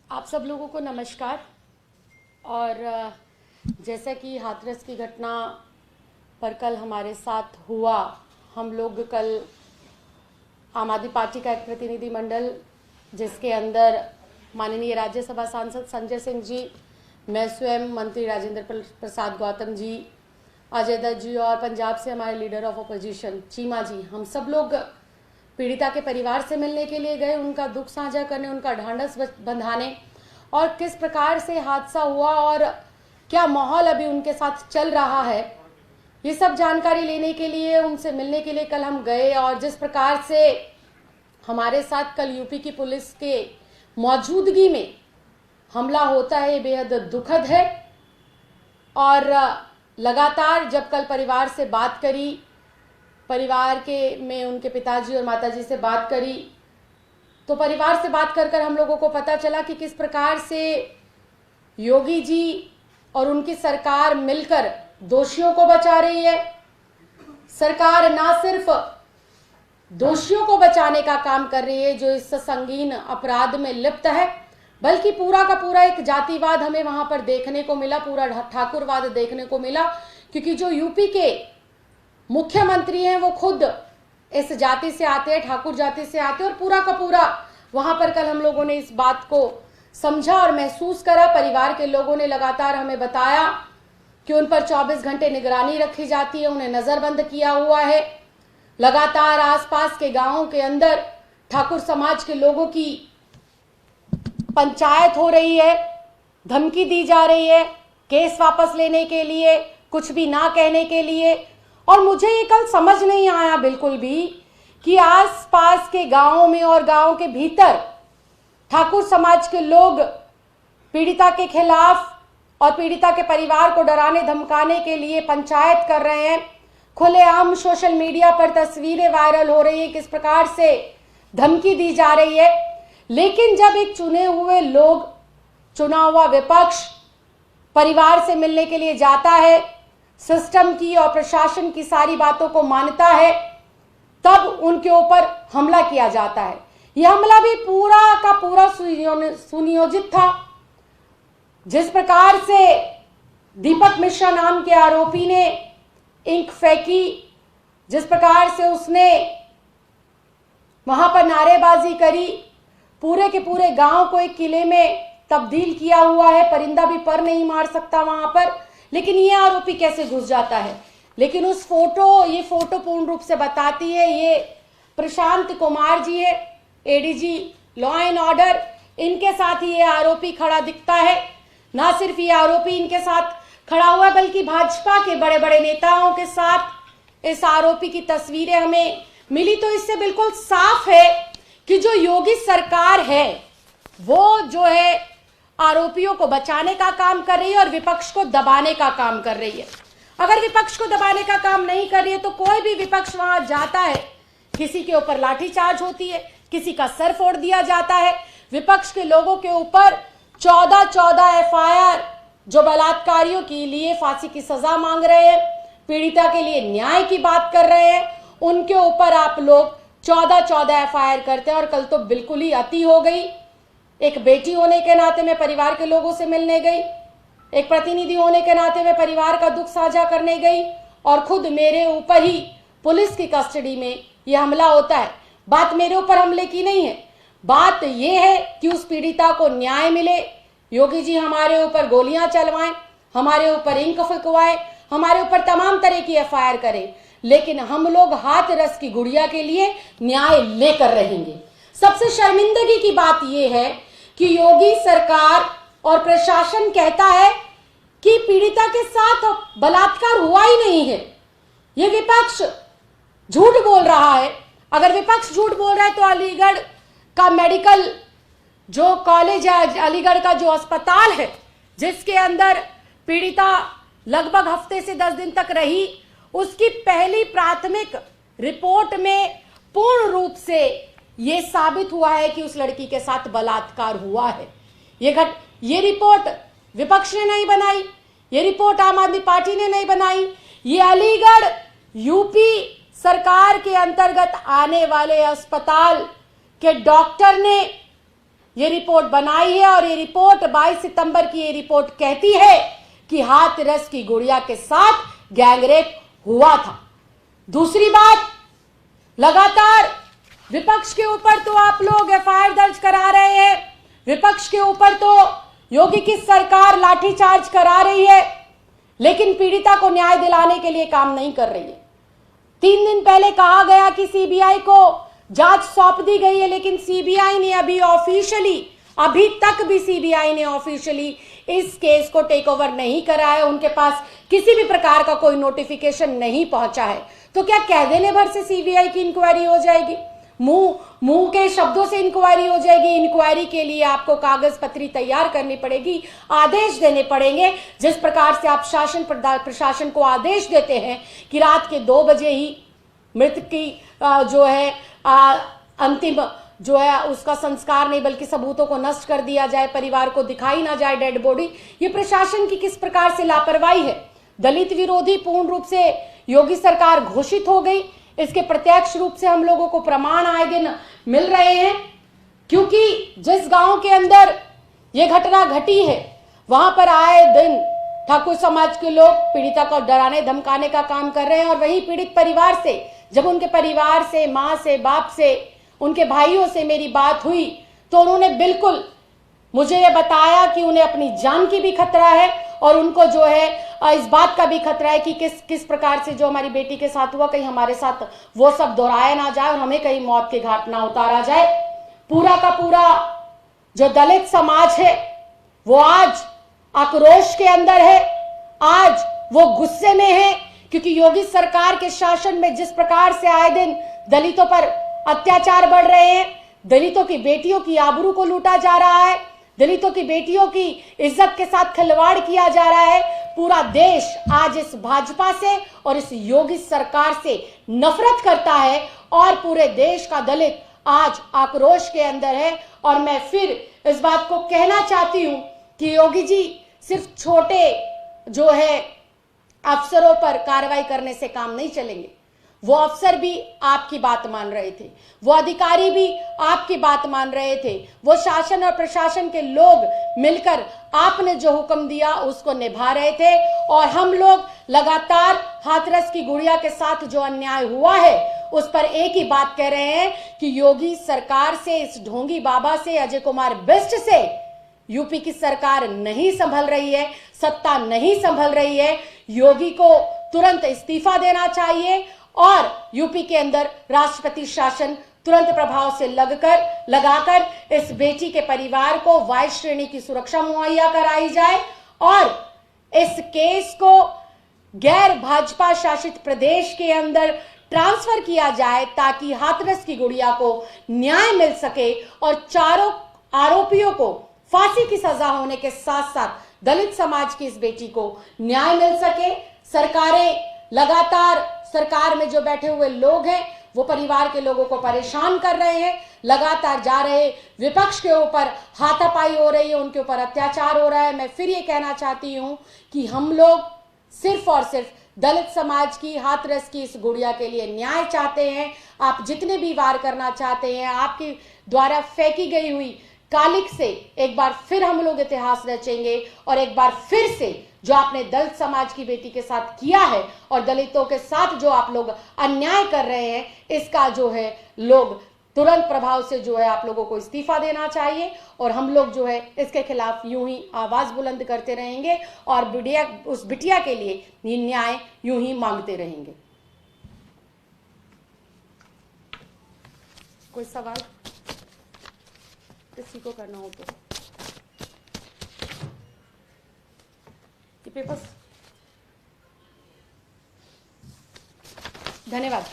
आप सब लोगों को नमस्कार। और जैसा कि हाथरस की घटना पर कल हमारे साथ हुआ, हम लोग कल आम आदमी पार्टी का एक प्रतिनिधिमंडल, जिसके अंदर माननीय राज्यसभा सांसद संजय सिंह जी, मैं स्वयं मंत्री राजेंद्र प्रसाद गौतम जी, अजय दत्त जी और पंजाब से हमारे लीडर ऑफ अपोजिशन चीमा जी, हम सब लोग पीड़िता के परिवार से मिलने के लिए गए, उनका दुख साझा करने, उनका ढांढस बंधाने और किस प्रकार से हादसा हुआ और क्या माहौल अभी उनके साथ चल रहा है, ये सब जानकारी लेने के लिए, उनसे मिलने के लिए कल हम गए। और जिस प्रकार से हमारे साथ कल यूपी की पुलिस के मौजूदगी में हमला होता है, ये बेहद दुखद है। और लगातार जब कल परिवार से बात करी, परिवार के में उनके पिताजी और माताजी से बात करी, तो परिवार से बात कर हम लोगों को पता चला कि किस प्रकार से योगी जी और उनकी सरकार मिलकर दोषियों को बचा रही है। सरकार ना सिर्फ दोषियों को बचाने का काम कर रही है जो इस संगीन अपराध में लिप्त है, बल्कि पूरा का पूरा एक जातिवाद हमें वहां पर देखने को मिला, पूरा ठाकुरवाद देखने को मिला, क्योंकि जो यूपी के मुख्यमंत्री हैं वो खुद इस जाति से आते हैं, ठाकुर जाति से आते हैं। और पूरा का पूरा वहां पर कल हम लोगों ने इस बात को समझा और महसूस करा। परिवार के लोगों ने लगातार हमें बताया कि उन पर 24 घंटे निगरानी रखी जाती है, उन्हें नजरबंद किया हुआ है। लगातार आसपास के गांवों के अंदर ठाकुर समाज के लोगों की पंचायत हो रही है, धमकी दी जा रही है केस वापस लेने के लिए, कुछ भी ना कहने के लिए। और मुझे ये कल समझ नहीं आया बिल्कुल भी कि आसपास के गांवों में और गांव के भीतर ठाकुर समाज के लोग पीड़िता के खिलाफ और पीड़िता के परिवार को डराने धमकाने के लिए पंचायत कर रहे हैं। खुलेआम सोशल मीडिया पर तस्वीरें वायरल हो रही है, किस प्रकार से धमकी दी जा रही है। लेकिन जब एक चुने हुए लोग, चुना हुआ विपक्ष परिवार से मिलने के लिए जाता है, सिस्टम की और प्रशासन की सारी बातों को मानता है, तब उनके ऊपर हमला किया जाता है। यह हमला भी पूरा का पूरा सुनियोजित था। जिस प्रकार से दीपक मिश्रा नाम के आरोपी ने इंक फेंकी, जिस प्रकार से उसने वहां पर नारेबाजी करी, पूरे के पूरे गांव को एक किले में तब्दील किया हुआ है, परिंदा भी पर नहीं मार सकता वहां पर। लेकिन ये आरोपी कैसे घुस जाता है। लेकिन उस ये फोटो पूर्ण रूप से बताती है, ये प्रशांत कुमार जी है, एडीजी लॉ एंड ऑर्डर, इनके साथ ही ये आरोपी खड़ा दिखता है। ना सिर्फ ये आरोपी इनके साथ खड़ा हुआ, बल्कि भाजपा के बड़े बड़े नेताओं के साथ इस आरोपी की तस्वीरें हमें मिली। तो इससे बिल्कुल साफ है कि जो योगी सरकार है वो जो है आरोपियों को बचाने का काम कर रही है और विपक्ष को दबाने का काम कर रही है। अगर विपक्ष को दबाने का काम नहीं कर रही है तो कोई भी विपक्ष वहां जाता है, किसी के ऊपर लाठीचार्ज होती है, किसी का सर फोड़ दिया जाता है। विपक्ष के लोगों के ऊपर 14 एफआईआर, जो बलात्कारियों के लिए फांसी की सजा मांग रहे हैं, पीड़िता के लिए न्याय की बात कर रहे हैं, उनके ऊपर आप लोग 14 एफआईआर करते हैं। और कल तो बिल्कुल ही अति हो गई। एक बेटी होने के नाते मैं परिवार के लोगों से मिलने गई, एक प्रतिनिधि होने के नाते मैं परिवार का दुख साझा करने गई, और खुद मेरे ऊपर ही पुलिस की कस्टडी में यह हमला होता है। बात मेरे ऊपर हमले की नहीं है, बात यह है कि उस पीड़िता को न्याय मिले। योगी जी हमारे ऊपर गोलियां चलवाएं, हमारे ऊपर इंक फुकवाएं, हमारे ऊपर तमाम तरह की एफआईआर करें, लेकिन हम लोग हाथरस की गुड़िया के लिए न्याय लेकर रहेंगे। सबसे शर्मिंदगी की बात यह है कि योगी सरकार और प्रशासन कहता है कि पीड़िता के साथ बलात्कार हुआ ही नहीं है। यह विपक्ष झूठ बोल रहा है। अगर विपक्ष झूठ बोल रहा है तो अलीगढ़ का मेडिकल जो कॉलेज है, अलीगढ़ का जो अस्पताल है, जिसके अंदर पीड़िता लगभग हफ्ते से 10 दिन तक रही, उसकी पहली प्राथमिक रिपोर्ट में पूर्ण रूप से यह साबित हुआ है कि उस लड़की के साथ बलात्कार हुआ है। ये रिपोर्ट विपक्ष ने नहीं बनाई, ये रिपोर्ट आम आदमी पार्टी ने नहीं बनाई, ये अलीगढ़ यूपी सरकार के अंतर्गत आने वाले अस्पताल के डॉक्टर ने ये रिपोर्ट बनाई है और ये रिपोर्ट 22 सितंबर की ये रिपोर्ट कहती है कि हाथरस की गुड़िया के साथ गैंगरेप हुआ था। दूसरी बात, लगातार विपक्ष के ऊपर तो आप लोग एफआईआर दर्ज करा रहे हैं, विपक्ष के ऊपर तो योगी की सरकार लाठीचार्ज करा रही है, लेकिन पीड़िता को न्याय दिलाने के लिए काम नहीं कर रही है। 3 दिन पहले कहा गया कि सीबीआई को जांच सौंप दी गई है, लेकिन सीबीआई ने अभी तक भी सीबीआई ने ऑफिशियली इस केस को टेक ओवर नहीं करा है। उनके पास किसी भी प्रकार का कोई नोटिफिकेशन नहीं पहुंचा है। तो क्या कह देने भर से सीबीआई की इंक्वायरी हो जाएगी? मुंह के शब्दों से इंक्वायरी हो जाएगी? इंक्वायरी के लिए आपको कागज पत्री तैयार करनी पड़ेगी, आदेश देने पड़ेंगे। जिस प्रकार से आप प्रशासन को आदेश देते हैं कि रात के 2 बजे ही मृत की जो है अंतिम जो है उसका संस्कार नहीं बल्कि सबूतों को नष्ट कर दिया जाए, परिवार को दिखाई ना जाए डेड बॉडी, ये प्रशासन की किस प्रकार से लापरवाही है। दलित विरोधी पूर्ण रूप से योगी सरकार घोषित हो गई। इसके प्रत्यक्ष रूप से हम लोगों को प्रमाण आए दिन मिल रहे हैं, क्योंकि जिस गांव के अंदर ये घटना घटी है वहां पर आए दिन ठाकुर समाज के लोग पीड़िता को डराने धमकाने का काम कर रहे हैं। और वही पीड़ित परिवार से जब उनके परिवार से, माँ से, बाप से, उनके भाइयों से मेरी बात हुई तो उन्होंने बिल्कुल मुझे ये बताया कि उन्हें अपनी जान की भी खतरा है और उनको जो है इस बात का भी खतरा है कि किस प्रकार से जो हमारी बेटी के साथ हुआ कहीं हमारे साथ वो सब दोहराया ना जाए और हमें कहीं मौत के घाट ना उतारा जाए। पूरा का पूरा जो दलित समाज है वो आज आक्रोश के अंदर है, आज वो गुस्से में है, क्योंकि योगी सरकार के शासन में जिस प्रकार से आए दिन दलितों पर अत्याचार बढ़ रहे हैं, दलितों की बेटियों की आबरू को लूटा जा रहा है, दलितों की बेटियों की इज्जत के साथ खिलवाड़ किया जा रहा है। पूरा देश आज इस भाजपा से और इस योगी सरकार से नफरत करता है और पूरे देश का दलित आज आक्रोश के अंदर है। और मैं फिर इस बात को कहना चाहती हूं कि योगी जी सिर्फ छोटे जो है अफसरों पर कार्रवाई करने से काम नहीं चलेंगे। वो अफसर भी आपकी बात मान रहे थे, वो अधिकारी भी आपकी बात मान रहे थे, वो शासन और प्रशासन के लोग मिलकर आपने जो हुक्म दिया उसको निभा रहे थे। और हम लोग लगातार हाथरस की गुड़िया के साथ जो अन्याय हुआ है उस पर एक ही बात कह रहे हैं कि योगी सरकार से, इस ढोंगी बाबा से, अजय कुमार बिष्ट से यूपी की सरकार नहीं संभल रही है, सत्ता नहीं संभल रही है। योगी को तुरंत इस्तीफा देना चाहिए और यूपी के अंदर राष्ट्रपति शासन तुरंत प्रभाव से लगाकर इस बेटी के परिवार को वाई श्रेणी की सुरक्षा मुहैया कराई जाए और इस केस को गैर भाजपा शासित प्रदेश के अंदर ट्रांसफर किया जाए ताकि हाथरस की गुड़िया को न्याय मिल सके और चारों आरोपियों को फांसी की सजा होने के साथ साथ दलित समाज की इस बेटी को न्याय मिल सके। सरकारें लगातार, सरकार में जो बैठे हुए लोग हैं वो परिवार के लोगों को परेशान कर रहे हैं, लगातार जा रहे विपक्ष के ऊपर हाथापाई हो रही है, उनके ऊपर अत्याचार हो रहा है। मैं फिर ये कहना चाहती हूं कि हम लोग सिर्फ और सिर्फ दलित समाज की, हाथरस की इस गुड़िया के लिए न्याय चाहते हैं। आप जितने भी वार करना चाहते हैं, आपके द्वारा फेंकी गई हुई कालिक से एक बार फिर हम लोग इतिहास रचेंगे और एक बार फिर से जो आपने दलित समाज की बेटी के साथ किया है और दलितों के साथ जो आप लोग अन्याय कर रहे हैं, इसका जो है लोग तुरंत प्रभाव से जो है आप लोगों को इस्तीफा देना चाहिए। और हम लोग जो है इसके खिलाफ यूं ही आवाज बुलंद करते रहेंगे और उस बिटिया के लिए न्याय यूं ही मांगते रहेंगे। कोई सवाल किसी को करना हो तो पेपर्स। धन्यवाद।